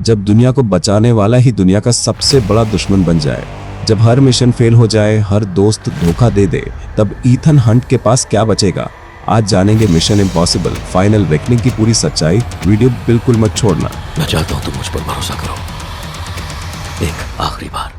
जब दुनिया को बचाने वाला ही दुनिया का सबसे बड़ा दुश्मन बन जाए, जब हर मिशन फेल हो जाए, हर दोस्त धोखा दे दे, तब ईथन हंट के पास क्या बचेगा? आज जानेंगे मिशन इम्पॉसिबल फाइनल रेकनिंग की पूरी सच्चाई। वीडियो बिल्कुल मत छोड़ना। मैं चाहता हूं तुम मुझ पर भरोसा करो, एक आखिरी बार।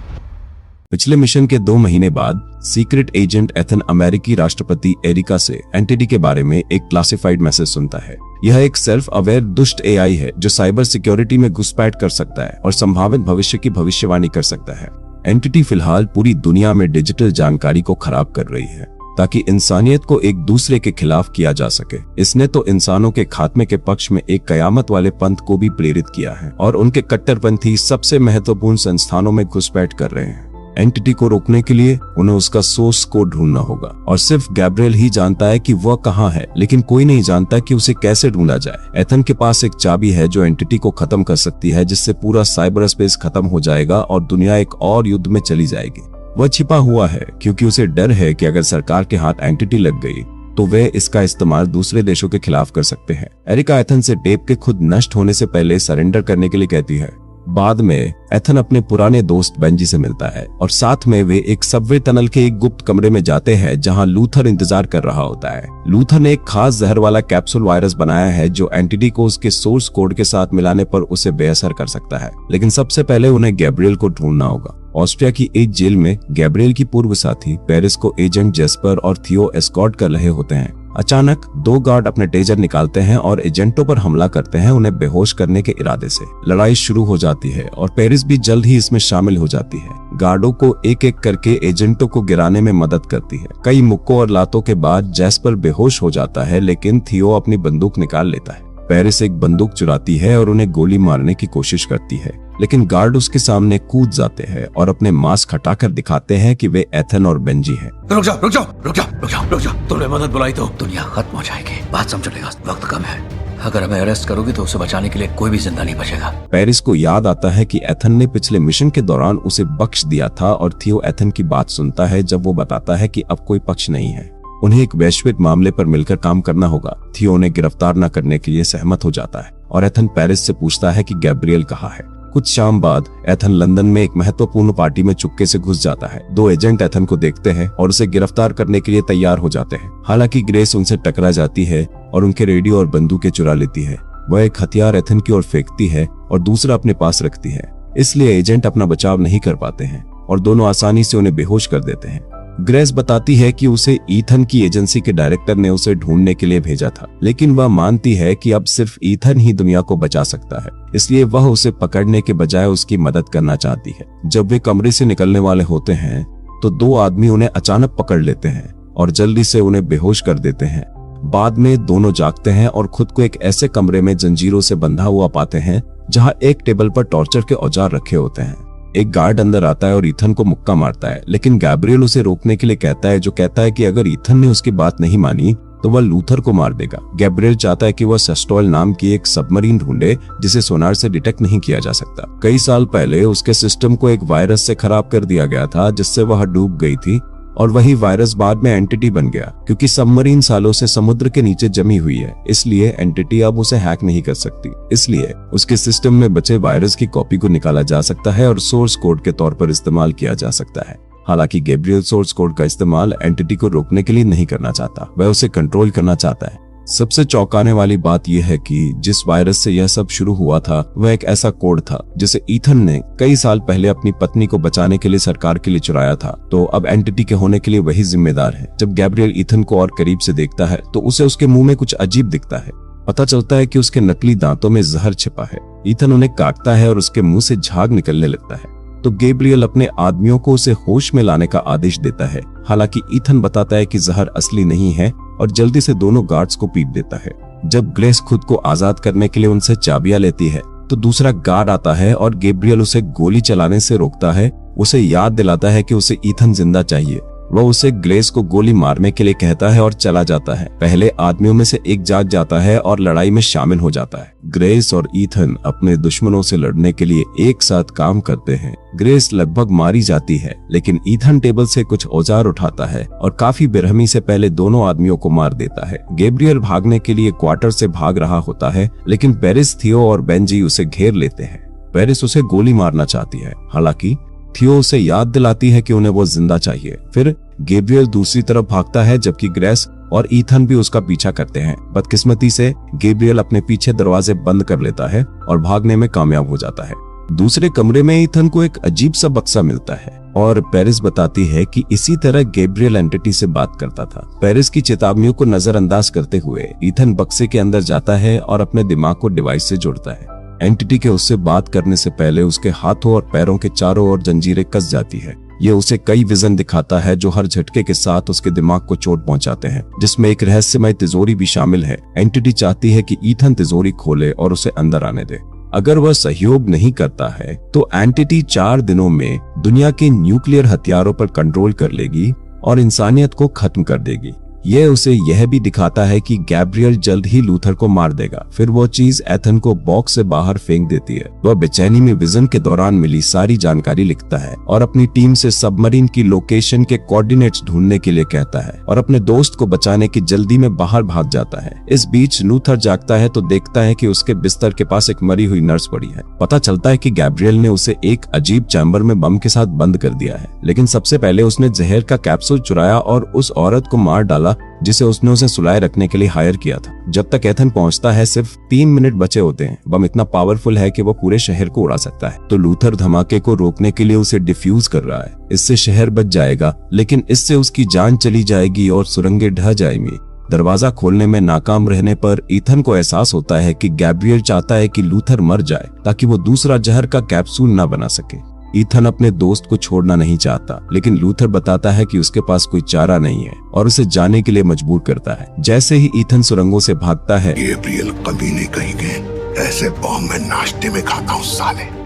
पिछले मिशन के 2 महीने बाद सीक्रेट एजेंट एथन अमेरिकी राष्ट्रपति एरिका से एंटिटी के बारे में एक क्लासिफाइड मैसेज सुनता है। यह एक सेल्फ अवेयर दुष्ट एआई है जो साइबर सिक्योरिटी में घुसपैठ कर सकता है और संभावित भविष्य की भविष्यवाणी कर सकता है। एंटिटी फिलहाल पूरी दुनिया में डिजिटल जानकारी को खराब कर रही है ताकि इंसानियत को एक दूसरे के खिलाफ किया जा सके। इसने तो इंसानों के खात्मे के पक्ष में एक कयामत वाले पंथ को भी प्रेरित किया है और उनके कट्टरपंथी सबसे महत्वपूर्ण संस्थानों में घुसपैठ कर रहे हैं। एंटिटी को रोकने के लिए उन्हें उसका सोर्स कोड ढूंढना होगा और सिर्फ गैब्रियल ही जानता है कि वह कहाँ है, लेकिन कोई नहीं जानता कि उसे कैसे ढूंढा जाए। एथन के पास एक चाबी है जो एंटिटी को खत्म कर सकती है, जिससे पूरा साइबर स्पेस खत्म हो जाएगा और दुनिया एक और युद्ध में चली जाएगी। वह छिपा हुआ है क्योंकि उसे डर है कि अगर सरकार के हाथ एंटिटी लग गई तो वे इसका इस्तेमाल दूसरे देशों के खिलाफ कर सकते हैं। एरिका एथन से टेप के खुद नष्ट होने से पहले सरेंडर करने के लिए कहती है। बाद में एथन अपने पुराने दोस्त बेंजी से मिलता है और साथ में वे एक सबवे टनल के एक गुप्त कमरे में जाते हैं जहां लूथर इंतजार कर रहा होता है। लूथर ने एक खास जहर वाला कैप्सूल वायरस बनाया है जो एंटिटी को उसके सोर्स कोड के साथ मिलाने पर उसे बेअसर कर सकता है। लेकिन सबसे पहले उन्हें गैब्रियल को ढूंढना होगा। ऑस्ट्रिया की एक जेल में गैब्रियल की पूर्व साथी पेरिस को एजेंट जेस्पर और थियो एस्कॉर्ट कर रहे होते हैं। अचानक 2 गार्ड अपने टेजर निकालते हैं और एजेंटों पर हमला करते हैं, उन्हें बेहोश करने के इरादे से। लड़ाई शुरू हो जाती है और पेरिस भी जल्द ही इसमें शामिल हो जाती है। गार्डों को एक एक करके एजेंटों को गिराने में मदद करती है। कई मुक्कों और लातों के बाद जेस्पर बेहोश हो जाता है, लेकिन थियो अपनी बंदूक निकाल लेता है। पेरिस एक बंदूक चुराती है और उन्हें गोली मारने की कोशिश करती है, लेकिन गार्ड उसके सामने कूद जाते हैं और अपने मास्क हटाकर दिखाते हैं कि वे एथन और बेंजी हैं। रुक जाओ, रुक जाओ, रुक जाओ, रुक जाओ, रुक जाओ। तुमने मदद बुलाई तो दुनिया खत्म हो जाएगी। बात समझ लेगा, वक्त कम है। अगर हमें अरेस्ट करोगी तो उसे बचाने के लिए कोई भी जिंदा नहीं बचेगा। पेरिस को याद आता है कि एथन ने पिछले मिशन के दौरान उसे बख्श दिया था और थियो एथन की बात सुनता है जब वो बताता है कि अब कोई पक्ष नहीं है, उन्हें एक वैश्विक मामले पर मिलकर काम करना होगा। थियो उन्हें गिरफ्तार न करने के लिए सहमत हो जाता है और एथन पेरिस से पूछता है कि गैब्रियल कहाँ है। कुछ शाम बाद एथन लंदन में एक महत्वपूर्ण पार्टी में चुपके से घुस जाता है। 2 एजेंट एथन को देखते हैं और उसे गिरफ्तार करने के लिए तैयार हो जाते हैं। हालांकि ग्रेस उनसे टकरा जाती है और उनके रेडियो और बंदूकें चुरा लेती है। वह एक हथियार एथन की ओर फेंकती है और दूसरा अपने पास रखती है, इसलिए एजेंट अपना बचाव नहीं कर पाते हैं और दोनों आसानी से उन्हें बेहोश कर देते हैं। ग्रेस बताती है कि उसे ईथन की एजेंसी के डायरेक्टर ने उसे ढूंढने के लिए भेजा था, लेकिन वह मानती है कि अब सिर्फ ईथन ही दुनिया को बचा सकता है, इसलिए वह उसे पकड़ने के बजाय उसकी मदद करना चाहती है। जब वे कमरे से निकलने वाले होते हैं तो 2 आदमी उन्हें अचानक पकड़ लेते हैं और जल्दी से उन्हें बेहोश कर देते हैं। बाद में दोनों जागते हैं और खुद को एक ऐसे कमरे में जंजीरों से बंधा हुआ पाते हैं जहाँ एक टेबल पर टॉर्चर के औजार रखे होते हैं। एक गार्ड अंदर आता है और ईथन को मुक्का मारता है, लेकिन गैब्रियल उसे रोकने के लिए कहता है, जो कहता है कि अगर ईथन ने उसकी बात नहीं मानी तो वह लूथर को मार देगा। गैब्रियल चाहता है कि वह सेस्टोल नाम की एक सबमरीन ढूंढे जिसे सोनार से डिटेक्ट नहीं किया जा सकता। कई साल पहले उसके सिस्टम को एक वायरस से खराब कर दिया गया था जिससे वह डूब गई थी और वही वायरस बाद में एंटिटी बन गया। क्योंकि सबमरीन सालों से समुद्र के नीचे जमी हुई है, इसलिए एंटिटी अब उसे हैक नहीं कर सकती। इसलिए उसके सिस्टम में बचे वायरस की कॉपी को निकाला जा सकता है और सोर्स कोड के तौर पर इस्तेमाल किया जा सकता है। हालांकि गैब्रियल सोर्स कोड का इस्तेमाल एंटिटी को रोकने के लिए नहीं करना चाहता, वह उसे कंट्रोल करना चाहता है। सबसे चौंकाने वाली बात यह है कि जिस वायरस से यह सब शुरू हुआ था वह एक ऐसा कोड था जिसे ईथन ने कई साल पहले अपनी पत्नी को बचाने के लिए सरकार के लिए चुराया था, तो अब एंटिटी के होने के लिए वही जिम्मेदार है। जब गैब्रियल ईथन को और करीब से देखता है तो उसे उसके मुंह में कुछ अजीब दिखता है। पता चलता है कि उसके नकली दांतों में जहर छिपा है। ईथन उन्हें काटता है और उसके मुंह से झाग निकलने लगता है, तो गैब्रियल अपने आदमियों को उसे होश में लाने का आदेश देता है। हालांकि ईथन बताता है कि जहर असली नहीं है और जल्दी से दोनों गार्ड्स को पीट देता है। जब ग्रेस खुद को आजाद करने के लिए उनसे चाबियां लेती है तो दूसरा गार्ड आता है और गैब्रियल उसे गोली चलाने से रोकता है। उसे याद दिलाता है कि उसे ईथन जिंदा चाहिए। वह उसे ग्रेस को गोली मारने के लिए कहता है और चला जाता है। पहले आदमियों में से एक जाग जाता है और लड़ाई में शामिल हो जाता है। ग्रेस और ईथन अपने दुश्मनों से लड़ने के लिए एक साथ काम करते हैं। ग्रेस लगभग मारी जाती है, लेकिन ईथन टेबल से कुछ औजार उठाता है और काफी बेरहमी से पहले दोनों आदमियों को मार देता है। गैब्रियल भागने के लिए क्वार्टर से भाग रहा होता है, लेकिन पेरिस, थियो और बेंजी उसे घेर लेते हैं। पेरिस उसे गोली मारना चाहती है। हालांकि थियो उसे याद दिलाती है कि उन्हें वो जिंदा चाहिए। फिर गैब्रियल दूसरी तरफ भागता है जबकि ग्रेस और ईथन भी उसका पीछा करते हैं। बदकिस्मती से गैब्रियल अपने पीछे दरवाजे बंद कर लेता है और भागने में कामयाब हो जाता है। दूसरे कमरे में ईथन को एक अजीब सा बक्सा मिलता है और पेरिस बताती है कि इसी तरह गैब्रियल एंटिटी से बात करता था। पेरिस की चेतावनियों को नजरअंदाज करते हुए ईथन बक्से के अंदर जाता है और अपने दिमाग को डिवाइस से जोड़ता है। एंटिटी के उससे बात करने से पहले उसके हाथों और पैरों के चारों ओर जंजीरें कस जाती है। ये उसे कई विजन दिखाता है जो हर झटके के साथ उसके दिमाग को चोट पहुंचाते हैं, जिसमें एक रहस्यमय तिजोरी भी शामिल है। एंटिटी चाहती है कि ईथन तिजोरी खोले और उसे अंदर आने दे। अगर वह सहयोग नहीं करता है तो एंटिटी 4 दिनों में दुनिया के न्यूक्लियर हथियारों पर कंट्रोल कर लेगी और इंसानियत को खत्म कर देगी। यह उसे यह भी दिखाता है कि गैब्रियल जल्द ही लूथर को मार देगा। फिर वो चीज एथन को बॉक्स से बाहर फेंक देती है। वह बेचैनी में विजन के दौरान मिली सारी जानकारी लिखता है और अपनी टीम से सबमरीन की लोकेशन के कोऑर्डिनेट्स ढूंढने के लिए कहता है और अपने दोस्त को बचाने की जल्दी में बाहर भाग जाता है। इस बीच लूथर जागता है तो देखता है कि उसके बिस्तर के पास एक मरी हुई नर्स पड़ी है। पता चलता है कि गैब्रियल ने उसे एक अजीब चैम्बर में बम के साथ बंद कर दिया है, लेकिन सबसे पहले उसने जहर का कैप्सूल चुराया और उस औरत को मार डाला जिसे उसने उसे सुलाए रखने के लिए हायर किया था। जब तक एथन पहुंचता है सिर्फ 3 मिनट बचे होते हैं। बम इतना पावरफुल है कि वो पूरे शहर को उड़ा सकता है। तो लूथर धमाके को रोकने के लिए उसे डिफ्यूज कर रहा है। इससे शहर बच जाएगा, लेकिन इससे उसकी जान चली जाएगी और सुरंगें ढह जाएंगी। दरवाजा खोलने में नाकाम रहने पर ईथन को एहसास होता है कि गैब्रियल चाहता है कि लूथर मर जाए ताकि वो दूसरा जहर का कैप्सूल न बना सके। ईथन अपने दोस्त को छोड़ना नहीं चाहता, लेकिन लूथर बताता है कि उसके पास कोई चारा नहीं है और उसे जाने के लिए मजबूर करता है। जैसे ही ईथन सुरंगों से भागता है, गैब्रियल कभी नहीं कहेंगे, ऐसे बॉम्ब मैं नाश्ते में खाता हूँ साले।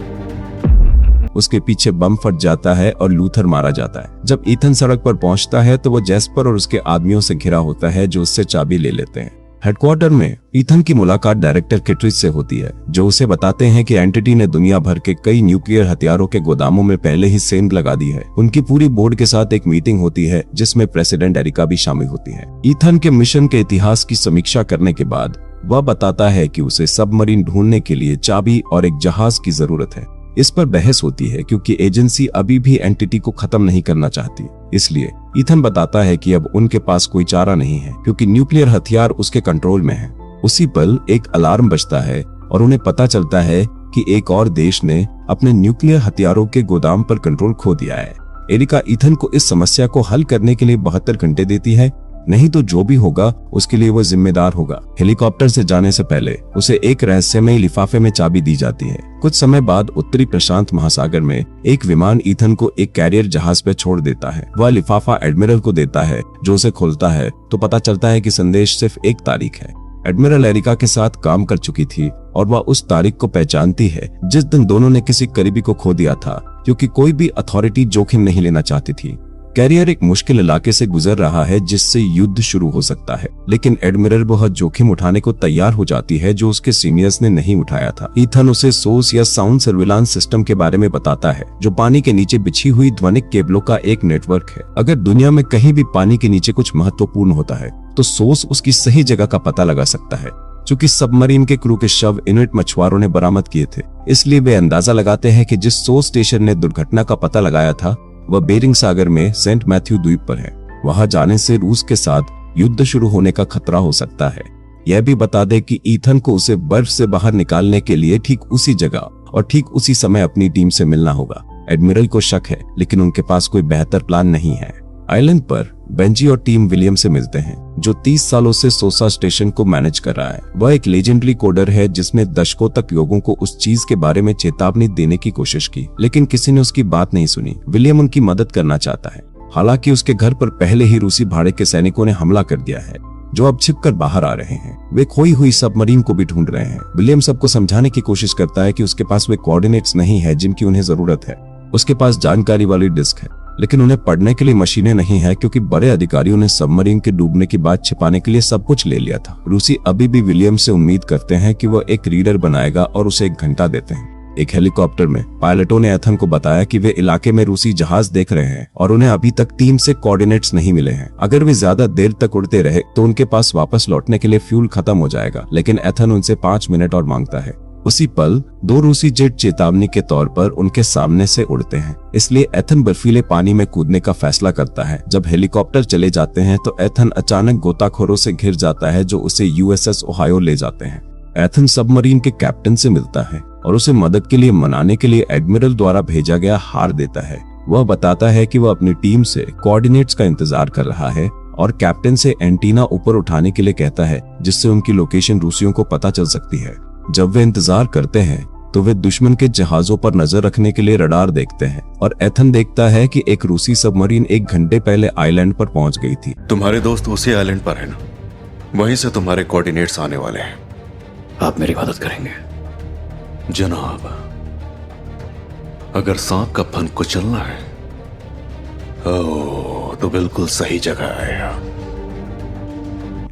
उसके पीछे बम फट जाता है और लूथर मारा जाता है। जब ईथन सड़क पर पहुंचता है तो वो जेस्पर और उसके आदमियों से घिरा होता है जो उससे चाबी ले लेते हैं। हेडक्वार्टर में ईथन की मुलाकात डायरेक्टर किटरिच से होती है, जो उसे बताते हैं कि एंटिटी ने दुनिया भर के कई न्यूक्लियर हथियारों के गोदामों में पहले ही सेंध लगा दी है। उनकी पूरी बोर्ड के साथ एक मीटिंग होती है जिसमें प्रेसिडेंट एरिका भी शामिल होती है। ईथन के मिशन के इतिहास की समीक्षा करने के बाद वह बताता है कि उसे सबमरीन ढूंढने के लिए चाबी और एक जहाज की जरूरत है। इस पर बहस होती है क्योंकि एजेंसी अभी भी एंटिटी को खत्म नहीं करना चाहती। इसलिए ईथन बताता है कि अब उनके पास कोई चारा नहीं है क्योंकि न्यूक्लियर हथियार उसके कंट्रोल में है। उसी पल एक अलार्म बजता है और उन्हें पता चलता है कि एक और देश ने अपने न्यूक्लियर हथियारों के गोदाम पर कंट्रोल खो दिया है। एरिका ईथन को इस समस्या को हल करने के लिए 72 घंटे देती है, नहीं तो जो भी होगा उसके लिए वो जिम्मेदार होगा। हेलीकॉप्टर से जाने से पहले उसे एक रहस्यमय लिफाफे में चाबी दी जाती है। कुछ समय बाद उत्तरी प्रशांत महासागर में एक विमान ईथन को एक कैरियर जहाज पे छोड़ देता है। वह लिफाफा एडमिरल को देता है जो उसे खोलता है तो पता चलता है कि संदेश सिर्फ एक तारीख है। एडमिरल एरिका के साथ काम कर चुकी थी और वह उस तारीख को पहचानती है जिस दिन दोनों ने किसी करीबी को खो दिया था, क्योंकि कोई भी अथॉरिटी जोखिम नहीं लेना चाहती थी। कैरियर एक मुश्किल इलाके से गुजर रहा है जिससे युद्ध शुरू हो सकता है, लेकिन एडमिरल बहुत जोखिम उठाने को तैयार हो जाती है जो उसके सीनियर्स ने नहीं उठाया था। ईथन उसे सोर्स या साउंड सर्विलांस सिस्टम के बारे में बताता है, जो पानी के नीचे बिछी हुई ध्वनिक केबलों का एक नेटवर्क है। अगर दुनिया में कहीं भी पानी के नीचे कुछ महत्वपूर्ण होता है तो सोर्स उसकी सही जगह का पता लगा सकता है। चूंकि सबमरीन के क्रू के शव इनुइट मछुआरों ने बरामद किए थे, इसलिए वे अंदाजा लगाते हैं कि जिस सोर्स स्टेशन ने दुर्घटना का पता लगाया था वह बेरिंग सागर में सेंट मैथ्यू द्वीप पर है। वहां जाने से रूस के साथ युद्ध शुरू होने का खतरा हो सकता है। यह भी बता दे कि ईथन को उसे बर्फ से बाहर निकालने के लिए ठीक उसी जगह और ठीक उसी समय अपनी टीम से मिलना होगा। एडमिरल को शक है, लेकिन उनके पास कोई बेहतर प्लान नहीं है। आइलैंड पर बेंजी और टीम विलियम से मिलते हैं, जो 30 सालों से सोसा स्टेशन को मैनेज कर रहा है। वह एक लेजेंडरी कोडर है जिसने दशकों तक लोगों को उस चीज के बारे में चेतावनी देने की कोशिश की, लेकिन किसी ने उसकी बात नहीं सुनी। विलियम उनकी मदद करना चाहता है, हालांकि उसके घर पर पहले ही रूसी भाड़े के सैनिकों ने हमला कर दिया है, जो अब छिपकर बाहर आ रहे हैं। वे खोई हुई सबमरीन को भी ढूंढ रहे हैं। विलियम सबको समझाने की कोशिश करता है कि उसके पास वे कोऑर्डिनेट्स नहीं है जिनकी उन्हें जरूरत है। उसके पास जानकारी वाली डिस्क है, लेकिन उन्हें पढ़ने के लिए मशीनें नहीं है, क्योंकि बड़े अधिकारियों ने सबमरीन के डूबने की बात छिपाने के लिए सब कुछ ले लिया था। रूसी अभी भी विलियम से उम्मीद करते हैं कि वह एक रीडर बनाएगा और उसे 1 घंटा देते हैं। एक हेलीकॉप्टर में पायलटों ने एथन को बताया कि वे इलाके में रूसी जहाज देख रहे हैं और उन्हें अभी तक टीम से कोऑर्डिनेट्स नहीं मिले हैं। अगर वे ज्यादा देर तक उड़ते रहे तो उनके पास वापस लौटने के लिए फ्यूल खत्म हो जाएगा, लेकिन एथन उनसे 5 मिनट और मांगता है। उसी पल 2 रूसी जेट चेतावनी के तौर पर उनके सामने से उड़ते हैं। इसलिए एथन बर्फीले पानी में कूदने का फैसला करता है। जब हेलीकॉप्टर चले जाते हैं तो एथन अचानक गोताखोरों से घिर जाता है जो उसे यूएसएस ओहायो ले जाते हैं। एथन सबमरीन के कैप्टन से मिलता है और उसे मदद के लिए मनाने के लिए एडमिरल द्वारा भेजा गया हार देता है। वह बताता है कि वह अपनी टीम से कोऑर्डिनेट्स का इंतजार कर रहा है और कैप्टन से एंटीना ऊपर उठाने के लिए कहता है, जिससे उनकी लोकेशन रूसियों को पता चल सकती है। जब वे इंतजार करते हैं तो वे दुश्मन के जहाजों पर नजर रखने के लिए रडार देखते हैं और एथन देखता है कि एक रूसी सबमरीन 1 घंटे पहले आइलैंड पर पहुंच गई थी। तुम्हारे दोस्त उसी आइलैंड पर है ना? वहीं से तुम्हारे कोऑर्डिनेट्स आने वाले हैं। आप मेरी मदद करेंगे? जनाब, अगर सांप का फन कुचलना है तो बिल्कुल सही जगह आया।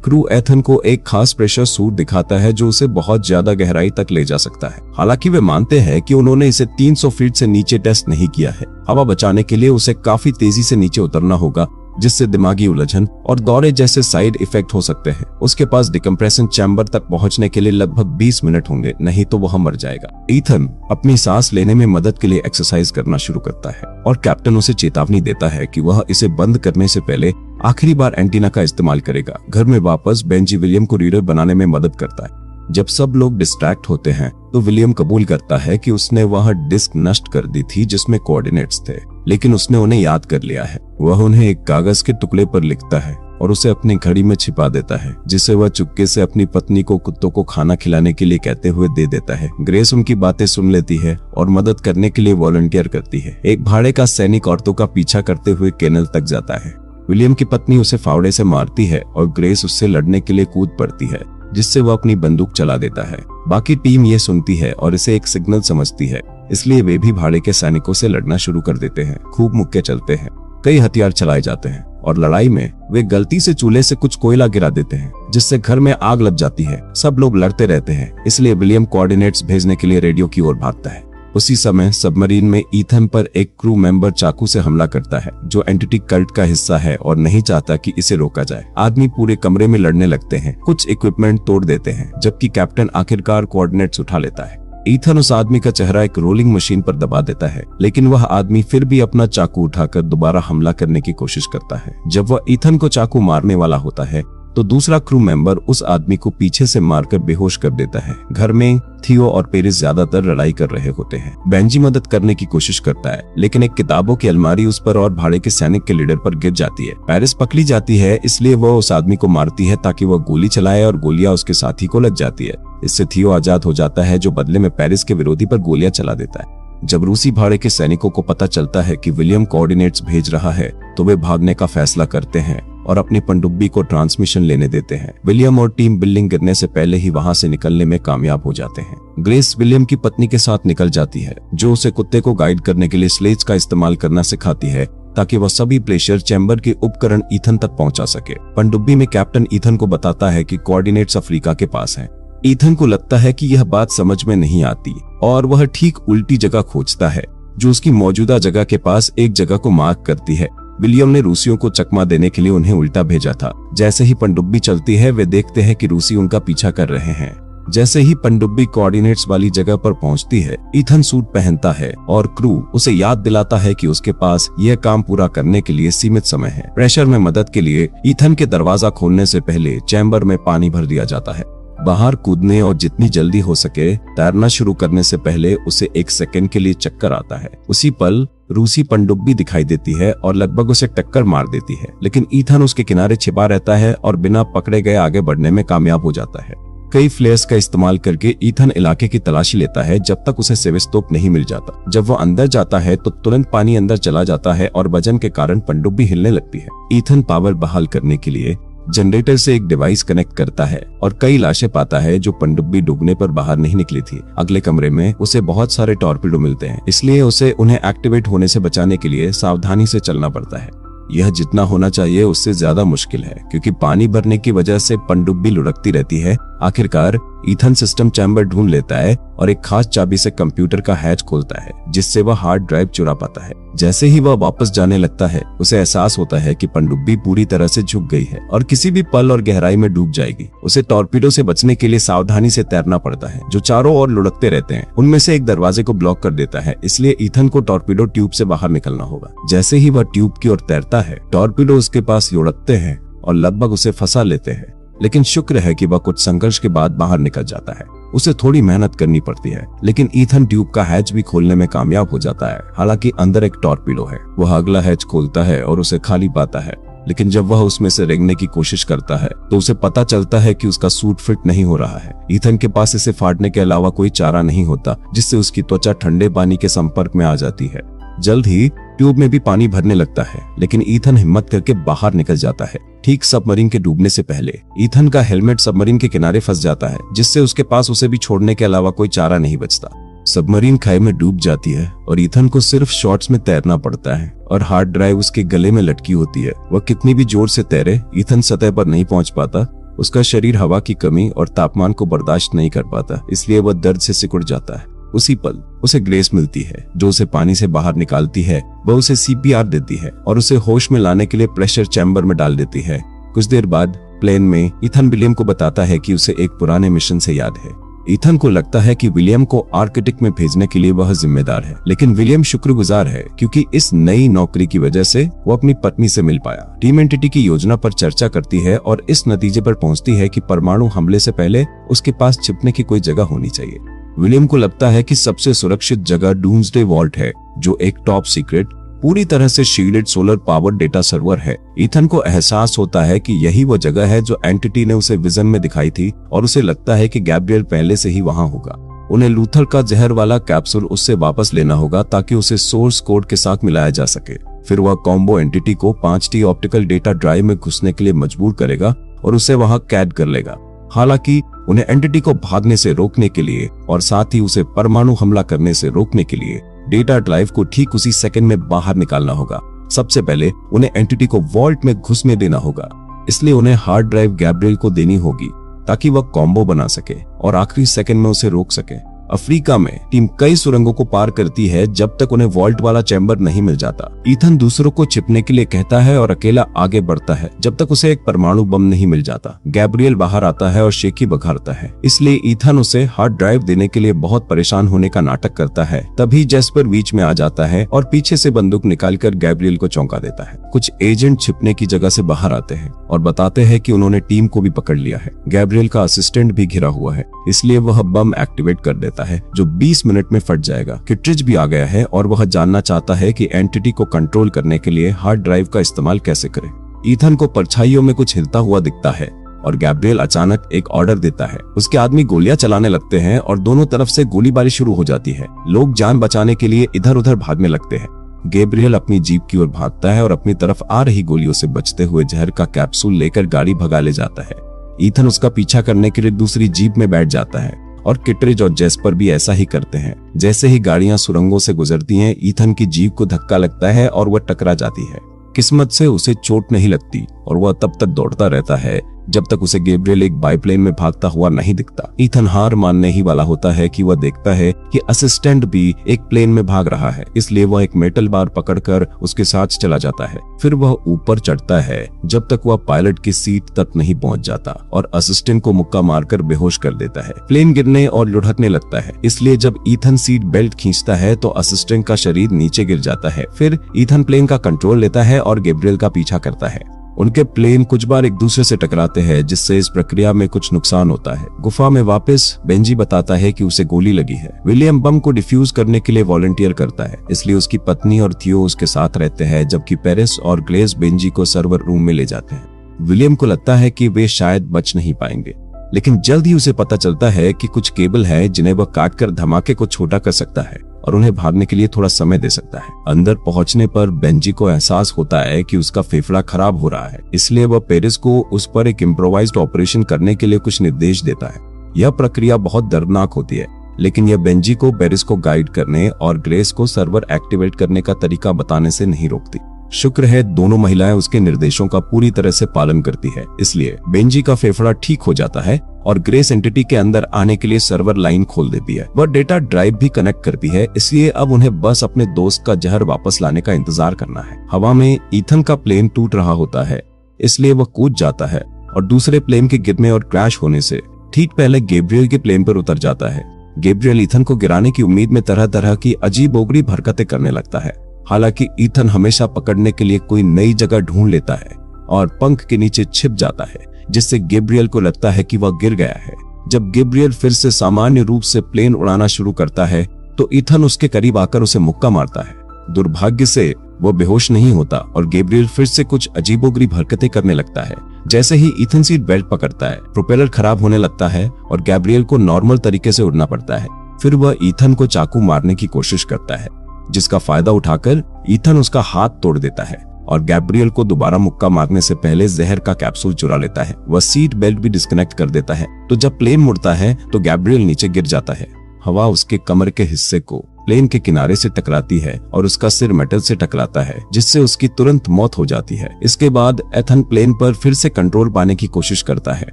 क्रू एथन को एक खास प्रेशर सूट दिखाता है जो उसे बहुत ज्यादा गहराई तक ले जा सकता है। हालांकि वे मानते हैं कि उन्होंने इसे 300 फीट से नीचे टेस्ट नहीं किया है। हवा बचाने के लिए उसे काफी तेजी से नीचे उतरना होगा, जिससे दिमागी उलझन और दौरे जैसे साइड इफेक्ट हो सकते हैं। उसके पास डिकम्प्रेशन चैम्बर तक पहुंचने के लिए लगभग 20 मिनट होंगे, नहीं तो वह मर जाएगा। ईथन अपनी सांस लेने में मदद के लिए एक्सरसाइज करना शुरू करता है और कैप्टन उसे चेतावनी देता है कि वह इसे बंद करने से पहले आखिरी बार एंटीना का इस्तेमाल करेगा। घर में वापस बेंजी विलियम को रीडर बनाने में मदद करता है। जब सब लोग डिस्ट्रैक्ट होते हैं तो विलियम कबूल करता है कि उसने वह डिस्क नष्ट कर दी थी जिसमें कोऑर्डिनेट्स थे, लेकिन उसने उन्हें याद कर लिया है। वह उन्हें एक कागज के टुकड़े पर लिखता है और उसे अपनी घड़ी में छिपा देता है, जिसे वह चुपके से अपनी पत्नी को कुत्तों को खाना खिलाने के लिए कहते हुए दे देता है। ग्रेस उनकी बातें सुन लेती है और मदद करने के लिए वॉलंटियर करती है। एक भाड़े का सैनिक औरतों का पीछा करते हुए केनल तक जाता है। विलियम की पत्नी उसे फावड़े से मारती है और ग्रेस उससे लड़ने के लिए कूद पड़ती है, जिससे वह अपनी बंदूक चला देता है। बाकी टीम ये सुनती है और इसे एक सिग्नल समझती है, इसलिए वे भी भाड़े के सैनिकों से लड़ना शुरू कर देते हैं। खूब मुक्के चलते हैं, कई हथियार चलाए जाते हैं और लड़ाई में वे गलती से चूल्हे से कुछ कोयला गिरा देते हैं, जिससे घर में आग लग जाती है। सब लोग लड़ते रहते हैं, इसलिए विलियम कोऑर्डिनेट्स भेजने के लिए रेडियो की ओर भागता है। उसी समय सबमरीन में ईथन पर एक क्रू मेंबर चाकू से हमला करता है, जो एंटिटी कल्ट का हिस्सा है और नहीं चाहता कि इसे रोका जाए। आदमी पूरे कमरे में लड़ने लगते हैं, कुछ इक्विपमेंट तोड़ देते हैं, जबकि कैप्टन आखिरकार कोऑर्डिनेट्स उठा लेता है। ईथन उस आदमी का चेहरा एक रोलिंग मशीन पर दबा देता है, लेकिन वह आदमी फिर भी अपना चाकू उठाकर दोबारा हमला करने की कोशिश करता है। जब वह ईथन को चाकू मारने वाला होता है तो दूसरा क्रू मेंबर उस आदमी को पीछे से मारकर बेहोश कर देता है। घर में थियो और पेरिस ज्यादातर लड़ाई कर रहे होते हैं। बेंजी मदद करने की कोशिश करता है, लेकिन एक किताबों की अलमारी उस पर और भाड़े के सैनिक के लीडर पर गिर जाती है। पेरिस पकड़ी जाती है, इसलिए वह उस आदमी को मारती है ताकि वह गोली चलाए और गोलियां उसके साथी को लग जाती है। इससे थियो आजाद हो जाता है, जो बदले में पेरिस के विरोधी पर गोलियां चला देता है। जब रूसी भाड़े के सैनिकों को पता चलता है कि विलियम कोऑर्डिनेट्स भेज रहा है तो वे भागने का फैसला करते हैं और अपनी पनडुब्बी को ट्रांसमिशन लेने देते हैं। विलियम और टीम बिल्डिंग गिरने से पहले ही वहां से निकलने में कामयाब हो जाते हैं। ग्रेस विलियम की पत्नी के साथ निकल जाती है, जो उसे कुत्ते को गाइड करने के लिए स्लेज का इस्तेमाल करना सिखाती है ताकि वह सभी प्रेशर चैम्बर के उपकरण ईथन तक पहुंचा सके। पनडुब्बी में कैप्टन ईथन को बताता है कि कोऑर्डिनेट्स अफ्रीका के पास हैं। ईथन को लगता है कि यह बात समझ में नहीं आती और वह ठीक उल्टी जगह खोजता है, जो उसकी मौजूदा जगह के पास एक जगह को मार्क करती है। विलियम ने रूसियों को चकमा देने के लिए उन्हें उल्टा भेजा था। जैसे ही पनडुब्बी चलती है, वे देखते हैं कि रूसी उनका पीछा कर रहे हैं। जैसे ही पनडुब्बी कोऑर्डिनेट्स वाली जगह पर पहुंचती है, ईथन सूट पहनता है और क्रू उसे याद दिलाता है कि उसके पास यह काम पूरा करने के लिए सीमित समय है। प्रेशर में मदद के लिए ईथन के दरवाजा खोलने से पहले चैम्बर में पानी भर दिया जाता है। बाहर कूदने और जितनी जल्दी हो सके तैरना शुरू करने से पहले उसे 1 सेकंड के लिए चक्कर आता है। उसी पल रूसी पनडुब्बी दिखाई देती है और लगभग उसे टक्कर मार देती है, लेकिन ईथन उसके किनारे छिपा रहता है और बिना पकड़े गए आगे बढ़ने में कामयाब हो जाता है। कई फ्लेयर्स का इस्तेमाल करके ईथन इलाके की तलाशी लेता है जब तक उसे सेवेस्तोप नहीं मिल जाता। जब वो अंदर जाता है तो तुरंत पानी अंदर चला जाता है और वजन के कारण पनडुब्बी हिलने लगती है। ईथन पावर बहाल करने के लिए जनरेटर से एक डिवाइस कनेक्ट करता है और कई लाशें पाता है जो पनडुब्बी डूबने पर बाहर नहीं निकली थी। अगले कमरे में उसे बहुत सारे टॉर्पीडो मिलते हैं, इसलिए उसे उन्हें एक्टिवेट होने से बचाने के लिए सावधानी से चलना पड़ता है। यह जितना होना चाहिए उससे ज्यादा मुश्किल है, क्योंकि पानी भरने की वजह से पनडुब्बी लुढ़कती रहती है। आखिरकार ईथन सिस्टम चैम्बर ढूंढ लेता है और एक खास चाबी से कंप्यूटर का हैच खोलता है, जिससे वह हार्ड ड्राइव चुरा पाता है। जैसे ही वह वापस जाने लगता है, उसे एहसास होता है कि पनडुब्बी पूरी तरह से झुक गई है और किसी भी पल और गहराई में डूब जाएगी। उसे टॉर्पीडो से बचने के लिए सावधानी से तैरना पड़ता है, जो चारों ओर लुढ़कते रहते हैं। उनमें से एक दरवाजे को ब्लॉक कर देता है, इसलिए ईथन को टॉर्पीडो ट्यूब से बाहर निकलना होगा। जैसे ही वह ट्यूब की ओर तैरता है, टॉर्पीडो उसके पास लुढ़कते हैं और लगभग उसे फंसा लेते हैं, लेकिन शुक्र है कि वह कुछ संघर्ष के बाद बाहर निकल जाता है। उसे थोड़ी मेहनत करनी पड़ती है, लेकिन ईथन ट्यूब का हैच भी खोलने में कामयाब हो जाता है। हालांकि अंदर एक टॉर्पीडो है। वह अगला हैच खोलता है और उसे खाली पाता है, लेकिन जब वह उसमें से रेंगने की कोशिश करता है तो उसे पता चलता है कि उसका सूट फिट नहीं हो रहा है। ईथन के पास इसे फाड़ने के अलावा कोई चारा नहीं होता, जिससे उसकी त्वचा ठंडे पानी के संपर्क में आ जाती है। जल्द ही ट्यूब में भी पानी भरने लगता है, लेकिन ईथन हिम्मत करके बाहर निकल जाता है। ठीक सबमरीन के डूबने से पहले ईथन का हेलमेट सबमरीन के किनारे फंस जाता है, जिससे उसके पास उसे भी छोड़ने के अलावा कोई चारा नहीं बचता। सबमरीन खाई में डूब जाती है और ईथन को सिर्फ शॉर्ट्स में तैरना पड़ता है और हार्ड ड्राइव उसके गले में लटकी होती है। वह कितनी भी जोर से तैरे, ईथन सतह पर नहीं पहुंच पाता। उसका शरीर हवा की कमी और तापमान को बर्दाश्त नहीं कर पाता, इसलिए वह दर्द से सिकुड़ जाता है। उसी पल उसे ग्रेस मिलती है, जो उसे पानी से बाहर निकालती है। वह उसे सीपीआर देती है और उसे होश में लाने के लिए प्रेशर चैम्बर में डाल देती है। कुछ देर बाद प्लेन में ईथन विलियम को बताता है कि उसे एक पुराने मिशन से याद है। ईथन को लगता है कि विलियम को आर्कटिक में भेजने के लिए वह जिम्मेदार है, लेकिन विलियम शुक्रगुजार है क्योंकि इस नई नौकरी की वजह से वो अपनी पत्नी से मिल पाया। टीम एंटिटी की योजना पर चर्चा करती है और इस नतीजे पर पहुंचती है कि परमाणु हमले से पहले उसके पास छिपने की कोई जगह होनी चाहिए। विलियम को लगता है कि सबसे सुरक्षित जगह डूम्सडे वॉल्ट है, जो एक टॉप सीक्रेट पूरी तरह से shielded solar power data server है। ईथन को एहसास होता है कि यही वो जगह है जो एंटिटी ने उसे विजन में दिखाई थी और उसे लगता है कि गैब्रियल पहले से ही वहां होगा। उन्हें लूथर का जहर वाला कैप्सूल उससे वापस लेना होगा ताकि उसे सोर्स कोड के साथ मिलाया जा सके। फिर वह कॉम्बो एंटिटी को 5T ऑप्टिकल डेटा ड्राइव में घुसने के लिए मजबूर करेगा और उसे वहां कैद कर लेगा। हालांकि उन्हें एंटिटी को भागने से रोकने के लिए और साथ ही उसे परमाणु हमला करने से रोकने के लिए डेटा ड्राइव को ठीक उसी सेकंड में बाहर निकालना होगा। सबसे पहले उन्हें एंटिटी को वॉल्ट में घुसने देना होगा, इसलिए उन्हें हार्ड ड्राइव गैब्रियल को देनी होगी ताकि वह कॉम्बो बना सके और आखिरी सेकंड में उसे रोक सके। अफ्रीका में टीम कई सुरंगों को पार करती है जब तक उन्हें वॉल्ट वाला चैम्बर नहीं मिल जाता। ईथन दूसरों को छिपने के लिए कहता है और अकेला आगे बढ़ता है जब तक उसे एक परमाणु बम नहीं मिल जाता। गैब्रियल बाहर आता है और शेकी बघारता है, इसलिए ईथन उसे हार्ड ड्राइव देने के लिए बहुत परेशान होने का नाटक करता है। तभी जेस्पर बीच में आ जाता है और पीछे से बंदूक निकालकर गैब्रियल को चौंका देता है। कुछ एजेंट छिपने की जगह से बाहर आते हैं और बताते हैं कि उन्होंने टीम को भी पकड़ लिया है। गैब्रियल का असिस्टेंट भी घिरा हुआ है, इसलिए वह बम एक्टिवेट कर देता है जो 20 मिनट में फट जाएगा। किट्रिज भी आ गया है और वह जानना चाहता है कि एंटिटी को कंट्रोल करने के लिए हार्ड ड्राइव का इस्तेमाल कैसे करें। ईथन को परछाइयों में कुछ हिलता हुआ दिखता है और गैब्रियल अचानक एक ऑर्डर देता है। उसके आदमी गोलियां चलाने लगते हैं और दोनों तरफ से गोलीबारी शुरू हो जाती है। लोग जान बचाने के लिए इधर उधर भागने लगते हैं। गैब्रियल अपनी जीप की ओर भागता है और अपनी तरफ आ रही गोलियों से बचते हुए जहर का कैप्सूल लेकर गाड़ी भगा ले जाता है। ईथन उसका पीछा करने के लिए दूसरी जीप में बैठ जाता है और किटरिज और जेस्पर भी ऐसा ही करते हैं। जैसे ही गाड़ियां सुरंगों से गुजरती हैं, ईथन की जीप को धक्का लगता है और वह टकरा जाती है। किस्मत से उसे चोट नहीं लगती और वह तब तक दौड़ता रहता है जब तक उसे गैब्रियल एक बाईप्लेन में भागता हुआ नहीं दिखता। ईथन हार मानने ही वाला होता है कि वह देखता है कि असिस्टेंट भी एक प्लेन में भाग रहा है, इसलिए वह एक मेटल बार पकड़कर उसके साथ चला जाता है। फिर वह ऊपर चढ़ता है जब तक वह पायलट की सीट तक नहीं पहुंच जाता और असिस्टेंट को मुक्का मारकर बेहोश कर देता है। प्लेन गिरने और लुढ़कने लगता है, इसलिए जब ईथन सीट बेल्ट खींचता है तो असिस्टेंट का शरीर नीचे गिर जाता है। फिर ईथन प्लेन का कंट्रोल लेता है और गैब्रियल का पीछा करता है। उनके प्लेन कुछ बार एक दूसरे से टकराते हैं, जिससे इस प्रक्रिया में कुछ नुकसान होता है। गुफा में वापस बेंजी बताता है कि उसे गोली लगी है। विलियम बम को डिफ्यूज करने के लिए वॉलंटियर करता है, इसलिए उसकी पत्नी और थियो उसके साथ रहते हैं, जबकि पेरिस और ग्लेस बेंजी को सर्वर रूम में ले जाते हैं। विलियम को लगता है कि वे शायद बच नहीं पाएंगे, लेकिन जल्द ही उसे पता चलता है कि कुछ केबल है जिन्हें वह काटकर धमाके को छोटा कर सकता है और उन्हें भागने के लिए थोड़ा समय दे सकता है। अंदर पहुंचने पर बेंजी को एहसास होता है कि उसका फेफड़ा खराब हो रहा है, इसलिए वह पेरिस को उस पर एक इम्प्रोवाइज्ड ऑपरेशन करने के लिए कुछ निर्देश देता है। यह प्रक्रिया बहुत दर्दनाक होती है, लेकिन यह बेंजी को पेरिस को गाइड करने और ग्रेस को सर्वर एक्टिवेट करने का तरीका बताने से नहीं रोकती। शुक्र है दोनों महिलाएं उसके निर्देशों का पूरी तरह से पालन करती है, इसलिए बेंजी का फेफड़ा ठीक हो जाता है और ग्रेस एंटिटी के अंदर आने के लिए सर्वर लाइन खोल देती है। वह डेटा ड्राइव भी कनेक्ट करती है, इसलिए अब उन्हें बस अपने दोस्त का जहर वापस लाने का इंतजार करना है। हवा में ईथन का प्लेन टूट रहा होता है, इसलिए वह कूद जाता है और दूसरे प्लेन के गिरने और क्रैश होने से ठीक पहले गैब्रियल के प्लेन पर उतर जाता है। गैब्रियल ईथन को गिराने की उम्मीद में तरह तरह की अजीब ओगरी हरकतें करने लगता है। हालांकि ईथन हमेशा पकड़ने के लिए कोई नई जगह ढूंढ लेता है और पंख के नीचे छिप जाता है, जिससे गैब्रियल को लगता है कि वह गिर गया है। जब गैब्रियल फिर से सामान्य रूप से प्लेन उड़ाना शुरू करता है तो ईथन उसके करीब आकर उसे मुक्का मारता है। दुर्भाग्य से वो बेहोश नहीं होता और गैब्रियल फिर से कुछ अजीबोगरीब हरकतें करने लगता है। जैसे ही ईथन सीट बेल्ट पकड़ता है, प्रोपेलर खराब होने लगता है और गैब्रियल को नॉर्मल तरीके से उड़ना पड़ता है। फिर वह ईथन को चाकू मारने की कोशिश करता है, जिसका फायदा उठाकर ईथन उसका हाथ तोड़ देता है और गैब्रियल को दोबारा मुक्का मारने से पहले जहर का कैप्सूल चुरा लेता है। वह सीट बेल्ट भी डिस्कनेक्ट कर देता है। तो जब प्लेन मुड़ता है तो गैब्रियल नीचे गिर जाता है। हवा उसके कमर के हिस्से को प्लेन के किनारे से टकराती है और उसका सिर मेटल से टकराता है, जिससे उसकी तुरंत मौत हो जाती है। इसके बाद एथन प्लेन पर फिर से कंट्रोल पाने की कोशिश करता है।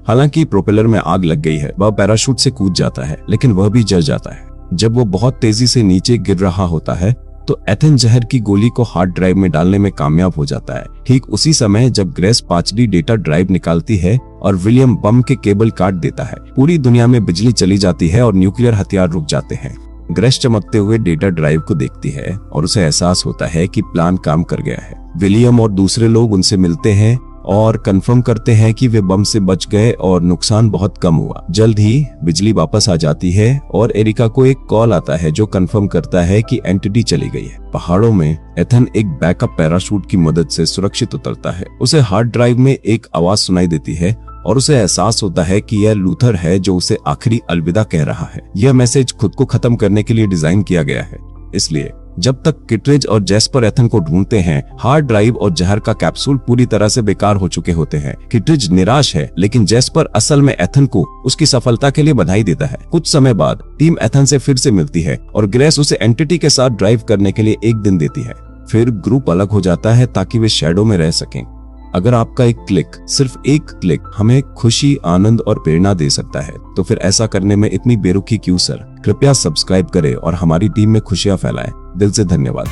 हालांकि प्रोपेलर में आग लग गई है। वह पैराशूट से कूद जाता है, लेकिन वह भी जल जाता है। जब वो बहुत तेजी से नीचे गिर रहा होता है तो एथन जहर की गोली को हार्ड ड्राइव में डालने में कामयाब हो जाता है। ठीक उसी समय जब ग्रेस 5D डेटा ड्राइव निकालती है और विलियम बम के केबल काट देता है, पूरी दुनिया में बिजली चली जाती है और न्यूक्लियर हथियार रुक जाते हैं। ग्रेस चमकते हुए डेटा ड्राइव को देखती है और उसे एहसास होता है कि प्लान काम कर गया है। विलियम और दूसरे लोग उनसे मिलते हैं और कंफर्म करते हैं कि वे बम से बच गए और नुकसान बहुत कम हुआ। जल्द ही बिजली वापस आ जाती है और एरिका को एक कॉल आता है जो कंफर्म करता है कि एंटिटी चली गई है। पहाड़ों में एथन एक बैकअप पैराशूट की मदद से सुरक्षित उतरता है। उसे हार्ड ड्राइव में एक आवाज सुनाई देती है और उसे एहसास होता है कि यह लूथर है जो उसे आखिरी अलविदा कह रहा है। यह मैसेज खुद को खत्म करने के लिए डिजाइन किया गया है, इसलिए जब तक किटरिज और जैस्पर एथन को ढूंढते हैं, हार्ड ड्राइव और जहर का कैप्सूल पूरी तरह से बेकार हो चुके होते हैं। किटरिज निराश है, लेकिन जैस्पर असल में एथन को उसकी सफलता के लिए बधाई देता है। कुछ समय बाद टीम एथन से फिर से मिलती है और ग्रेस उसे एंटिटी के साथ ड्राइव करने के लिए एक दिन देती है। फिर ग्रुप अलग हो जाता है ताकि वे शैडो में रह सकें। अगर आपका एक क्लिक, सिर्फ एक क्लिक हमें खुशी, आनंद और प्रेरणा दे सकता है, तो फिर ऐसा करने में इतनी बेरुखी क्यों सर? कृपया सब्सक्राइब करें और हमारी टीम में खुशियां फैलाएं। दिल से धन्यवाद।